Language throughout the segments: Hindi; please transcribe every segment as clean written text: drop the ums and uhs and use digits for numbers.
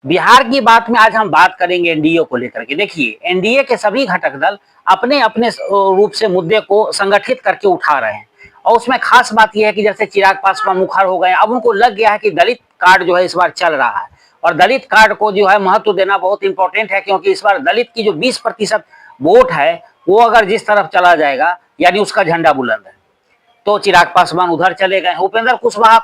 बिहार की बात में आज हम बात करेंगे एनडीए को लेकर के। देखिए, एनडीए के सभी घटक दल अपने अपने रूप से मुद्दे को संगठित करके उठा रहे हैं और उसमें खास बात यह है कि जैसे चिराग पासवान मुखर हो गए, अब उनको लग गया है कि दलित कार्ड जो है इस बार चल रहा है और दलित कार्ड को जो है महत्व देना बहुत इंपॉर्टेंट है, क्योंकि इस बार दलित की जो 20% वोट है वो अगर जिस तरफ चला जाएगा यानी उसका झंडा बुलंद है। तो चिराग पासवान उधर चले गए, उपेंद्र कुशवाहा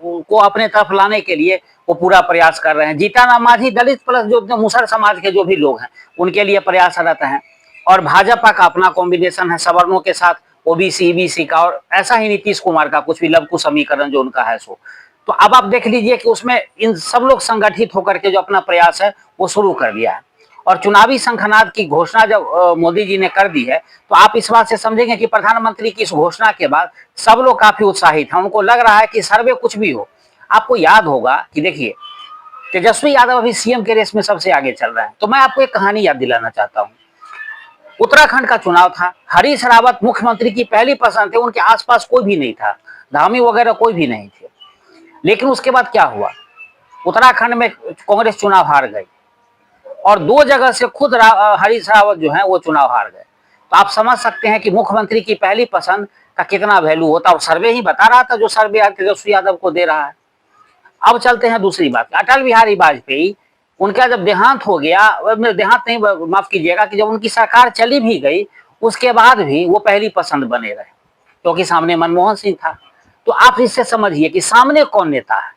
को अपने तरफ लाने के लिए वो पूरा प्रयास कर रहे हैं। जीतन मांझी दलित प्लस जो मुसर समाज के जो भी लोग हैं उनके लिए प्रयासरत हैं और भाजपा का अपना कॉम्बिनेशन है सवर्णों के साथ ओबीसी ईबीसी का, और ऐसा ही नीतीश कुमार का कुछ भी लघु समीकरण जो उनका है सो। तो अब आप देख लीजिए कि उसमें इन सब लोग संगठित होकर के जो अपना प्रयास है वो शुरू कर दिया है और चुनावी शंखनाद की घोषणा जब मोदी जी ने कर दी है तो आप इस बात से समझेंगे कि प्रधानमंत्री की इस घोषणा के बाद सब लोग काफी उत्साहित हैं। उनको लग रहा है कि सर्वे कुछ भी हो। आपको याद होगा कि देखिए, तेजस्वी यादव अभी सीएम के रेस में सबसे आगे चल रहा है। तो मैं आपको एक कहानी याद दिलाना चाहता हूँ। उत्तराखंड का चुनाव था, हरीश रावत मुख्यमंत्री की पहली पसंद थे, उनके आसपास कोई भी नहीं था, धामी वगैरह कोई भी नहीं थे। लेकिन उसके बाद क्या हुआ, उत्तराखंड में कांग्रेस चुनाव हार गई और 2 जगह से खुद हरीश रावत जो है वो चुनाव हार गए। तो आप समझ सकते हैं कि मुख्यमंत्री की पहली पसंद का कितना वैल्यू होता है। और सर्वे ही बता रहा था, जो सर्वे तेजस्वी यादव को दे रहा है। अब चलते हैं दूसरी बात, अटल बिहारी वाजपेयी, उनका जब देहांत हो गया, देहांत नहीं माफ कीजिएगा, कि जब उनकी सरकार चली भी गई उसके बाद भी वो पहली पसंद बने रहे क्योंकि सामने मनमोहन सिंह था। तो आप इससे समझिए कि सामने कौन नेता है।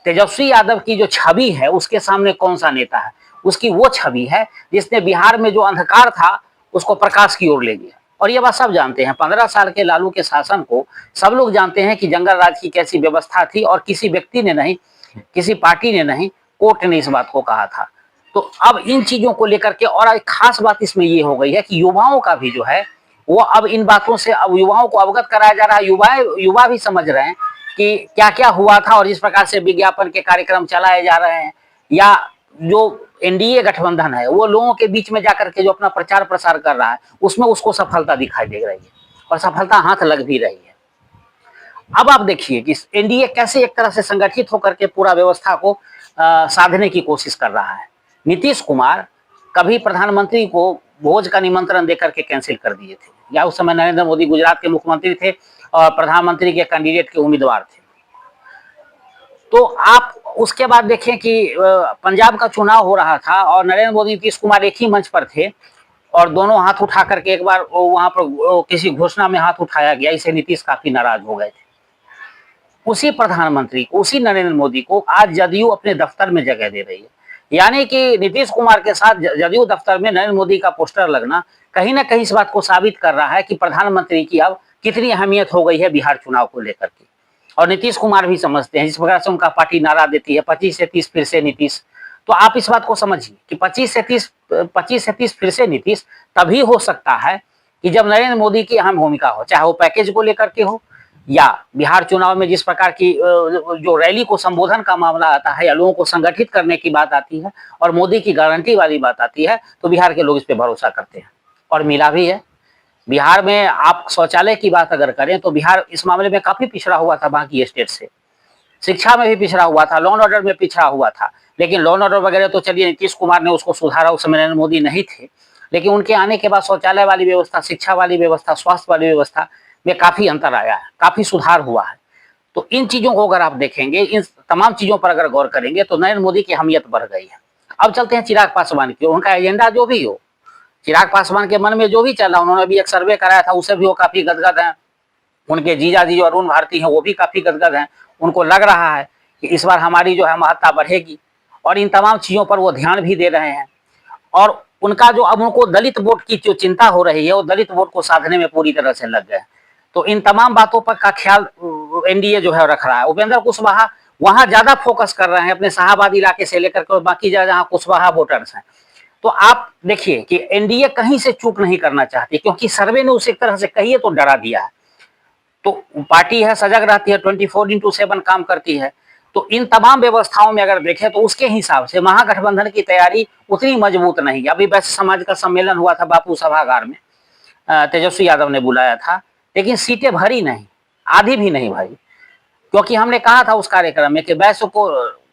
तेजस्वी यादव की जो छवि है उसके सामने कौन सा नेता है, उसकी वो छवि है जिसने बिहार में जो अंधकार था उसको प्रकाश की ओर ले गया। और ये बात सब जानते हैं, 15 साल के लालू के शासन को सब लोग जानते हैं कि जंगल राज की कैसी व्यवस्था थी और किसी व्यक्ति ने नहीं, किसी पार्टी ने नहीं, कोर्ट ने इस बात को कहा था। तो अब इन चीजों को लेकर के और एक खास बात इसमें ये हो गई है कि युवाओं का भी जो है वो अब इन बातों से अब युवाओं को अवगत कराया जा रहा है। युवा भी समझ रहे हैं कि क्या क्या हुआ था और जिस प्रकार से विज्ञापन के कार्यक्रम चलाए जा रहे हैं या जो एनडीए गठबंधन है वो लोगों के बीच में जाकर के जो अपना प्रचार प्रसार कर रहा है उसमें उसको सफलता दिखाई दे रही है और सफलता हाथ लग भी रही है। अब आप देखिए कि एनडीए कैसे एक तरह से संगठित होकर के पूरा व्यवस्था को साधने की कोशिश कर रहा है। नीतीश कुमार कभी प्रधानमंत्री को भोज का निमंत्रण देकर के कैंसिल कर दिए थे, या उस समय नरेंद्र मोदी गुजरात के मुख्यमंत्री थे और प्रधानमंत्री के कैंडिडेट के उम्मीदवार थे। तो आप उसके बाद देखें कि पंजाब का चुनाव हो रहा था और नरेंद्र मोदी नीतीश कुमार एक ही मंच पर थे और दोनों हाथ उठा करके एक बार वहां पर किसी घोषणा में हाथ उठाया गया, इससे नीतीश काफी नाराज हो गए थे। उसी प्रधानमंत्री को, उसी नरेंद्र मोदी को आज जदयू अपने दफ्तर में जगह दे रही है। यानी कि नीतीश कुमार के साथ जदयू दफ्तर में नरेंद्र मोदी का पोस्टर लगना कहीं ना कहीं इस बात को साबित कर रहा है कि प्रधानमंत्री की अब कितनी अहमियत हो गई है बिहार चुनाव को लेकर के। और नीतीश कुमार भी समझते हैं, जिस प्रकार से उनका पार्टी नारा देती है 25 से 30 फिर से नीतीश। तो आप इस बात को समझिए कि 25 से 30 फिर से नीतीश तभी हो सकता है कि जब नरेंद्र मोदी की अहम भूमिका हो, चाहे वो पैकेज को लेकर के हो या बिहार चुनाव में जिस प्रकार की जो रैली को संबोधन का मामला आता है या लोगों को संगठित करने की बात आती है और मोदी की गारंटी वाली बात आती है, तो बिहार के लोग इस पर भरोसा करते हैं और मिला भी है। बिहार में आप शौचालय की बात अगर करें तो बिहार इस मामले में काफी पिछड़ा हुआ था बाकी स्टेट से। शिक्षा में भी पिछड़ा हुआ था, लॉ एंड ऑर्डर में पिछड़ा हुआ था, लेकिन लॉ एंड ऑर्डर वगैरह तो चलिए नीतीश कुमार ने उसको सुधारा, उस समय नरेंद्र मोदी नहीं थे, लेकिन उनके आने के बाद शौचालय वाली व्यवस्था, शिक्षा वाली व्यवस्था, स्वास्थ्य वाली व्यवस्था में काफी अंतर आया है, काफी सुधार हुआ है। तो इन चीजों को अगर आप देखेंगे, इन तमाम चीजों पर अगर गौर करेंगे तो नरेंद्र मोदी की अहमियत बढ़ गई है। अब चलते हैं चिराग पासवान की, उनका एजेंडा जो भी हो, चिराग पासवान के मन में जो भी चल रहा, उन्होंने भी एक सर्वे कराया था, उससे भी वो काफी गदगद हैं। उनके जीजा जी अरुण भारती हैं, वो भी काफी गदगद हैं। उनको लग रहा है कि इस बार हमारी जो है महत्ता बढ़ेगी और इन तमाम चीजों पर वो ध्यान भी दे रहे हैं। और उनका जो अब उनको दलित वोट की जो चिंता हो रही है वो दलित वोट को साधने में पूरी तरह से लग गए। तो इन तमाम बातों पर का ख्याल एनडीए जो है रख रहा है। उपेंद्र कुशवाहा वहां ज्यादा फोकस कर रहे हैं अपने शाहबाद इलाके से लेकर के बाकी जहाँ कुशवाहा वोटर्स हैं। तो आप देखिए कि एनडीए कहीं से चूक नहीं करना चाहती, क्योंकि सर्वे ने उसे एक तरह से कहिए तो डरा दिया है। तो पार्टी है, सजग रहती है, 24/7 काम करती है। तो इन तमाम व्यवस्थाओं में अगर देखें तो उसके हिसाब से महागठबंधन की तैयारी उतनी मजबूत नहीं है। अभी वैश्य समाज का सम्मेलन हुआ था बापू सभागार में, तेजस्वी यादव ने बुलाया था, लेकिन सीटें भरी नहीं, आधी भी नहीं भरी, क्योंकि हमने कहा था उस कार्यक्रम में कि वैश्य को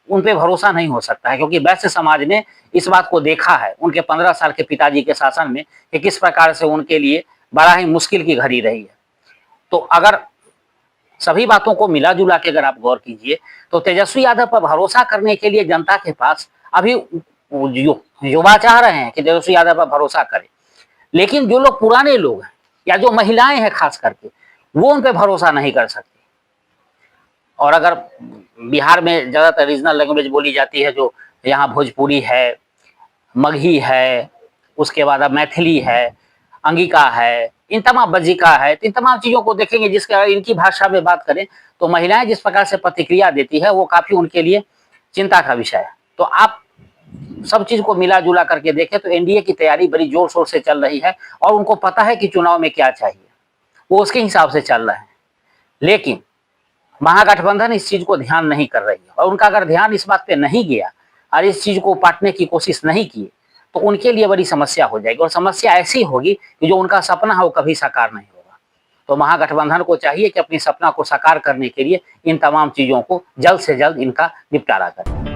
उन पे भरोसा नहीं हो सकता है, क्योंकि वैश्य समाज ने इस बात को देखा है उनके 15 साल के पिताजी के शासन में कि किस प्रकार से उनके लिए बड़ा ही मुश्किल की घड़ी रही है। तो अगर सभी बातों को मिला जुला के अगर आप गौर कीजिए तो तेजस्वी यादव पर भरोसा करने के लिए जनता के पास अभी युवा चाह रहे हैं कि तेजस्वी यादव पर भरोसा करें, लेकिन जो लोग पुराने लोग हैं या जो महिलाएं हैं खास करके, वो उन पर भरोसा नहीं कर सकती। और अगर बिहार में ज़्यादातर रीजनल लैंग्वेज बोली जाती है, जो यहाँ भोजपुरी है, मगही है, उसके बाद अब मैथिली है, अंगिका है, इन तमाम बज्जिका है, इन तमाम चीज़ों को देखेंगे जिसके अगर इनकी भाषा में बात करें तो महिलाएं जिस प्रकार से प्रतिक्रिया देती है वो काफ़ी उनके लिए चिंता का विषय है। तो आप सब चीज़ को मिला जुला करके देखें तो एनडीए की तैयारी बड़ी जोर शोर से चल रही है और उनको पता है कि चुनाव में क्या चाहिए, वो उसके हिसाब से चल रहे हैं। लेकिन महागठबंधन इस चीज़ को ध्यान नहीं कर रही है, और उनका अगर ध्यान इस बात पे नहीं गया और इस चीज़ को पाटने की कोशिश नहीं की तो उनके लिए बड़ी समस्या हो जाएगी, और समस्या ऐसी होगी कि जो उनका सपना है वो कभी साकार नहीं होगा। तो महागठबंधन को चाहिए कि अपनी सपना को साकार करने के लिए इन तमाम चीज़ों को जल्द से जल्द इनका निपटारा करें।